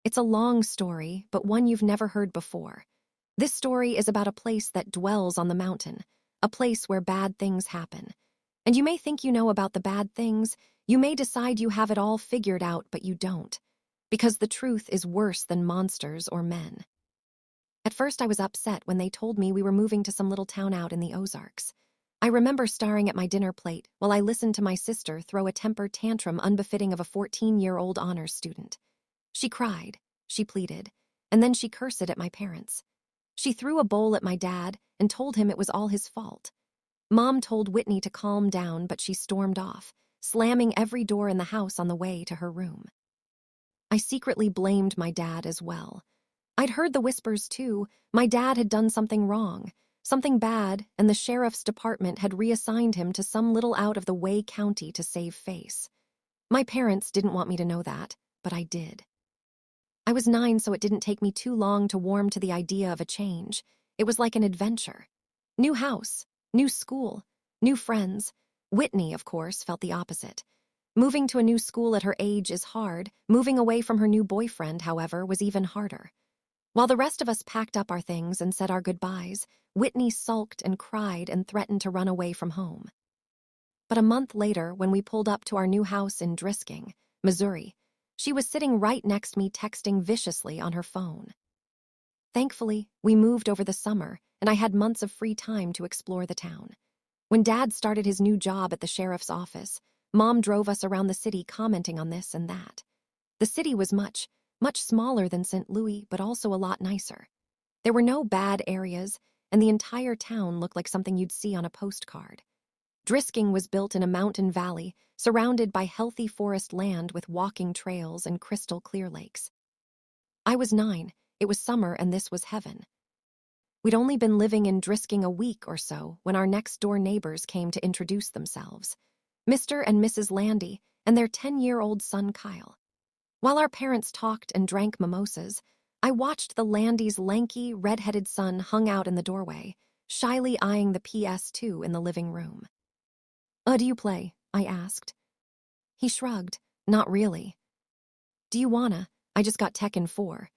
It's a long story, but one you've never heard before. This story is about a place that dwells on the mountain, a place where bad things happen. And you may think you know about the bad things, you may decide you have it all figured out, but you don't. Because the truth is worse than monsters or men. At first, I was upset when they told me we were moving to some little town out in the Ozarks. I remember staring at my dinner plate while I listened to my sister throw a temper tantrum unbefitting of a 14-year-old honors student. She cried, she pleaded, and then she cursed at my parents. She threw a bowl at my dad and told him it was all his fault. Mom told Whitney to calm down, but she stormed off, slamming every door in the house on the way to her room. I secretly blamed my dad as well. I'd heard the whispers too. My dad had done something wrong, something bad, and the sheriff's department had reassigned him to some little out-of-the-way county to save face. My parents didn't want me to know that, but I did. I was 9, so it didn't take me too long to warm to the idea of a change. It was like an adventure. New house, new school, new friends. Whitney, of course, felt the opposite. Moving to a new school at her age is hard. Moving away from her new boyfriend, however, was even harder. While the rest of us packed up our things and said our goodbyes, Whitney sulked and cried and threatened to run away from home. But a month later, when we pulled up to our new house in Drisking, Missouri, she was sitting right next to me texting viciously on her phone. Thankfully, we moved over the summer, and I had months of free time to explore the town. When Dad started his new job at the sheriff's office, Mom drove us around the city commenting on this and that. The city was much smaller than St. Louis, but also a lot nicer. There were no bad areas, and the entire town looked like something you'd see on a postcard. Drisking was built in a mountain valley, surrounded by healthy forest land with walking trails and crystal clear lakes. I was 9, it was summer, and this was heaven. We'd only been living in Drisking a week or so when our next-door neighbors came to introduce themselves. Mr. and Mrs. Landy and their 10-year-old son Kyle. While our parents talked and drank mimosas, I watched the Landys' lanky, red-headed son hung out in the doorway, shyly eyeing the PS2 in the living room. Do you play?" I asked. He shrugged. Not really. Do you wanna? I just got Tekken 4.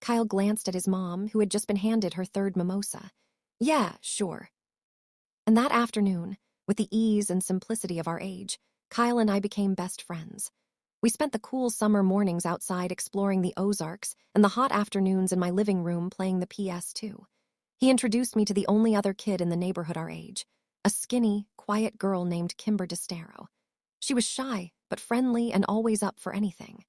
Kyle glanced at his mom, who had just been handed her third mimosa. Yeah, sure. And that afternoon, with the ease and simplicity of our age, Kyle and I became best friends. We spent the cool summer mornings outside exploring the Ozarks and the hot afternoons in my living room playing the PS2. He introduced me to the only other kid in the neighborhood our age, a skinny, quiet girl named Kimber DeStero. She was shy, but friendly and always up for anything.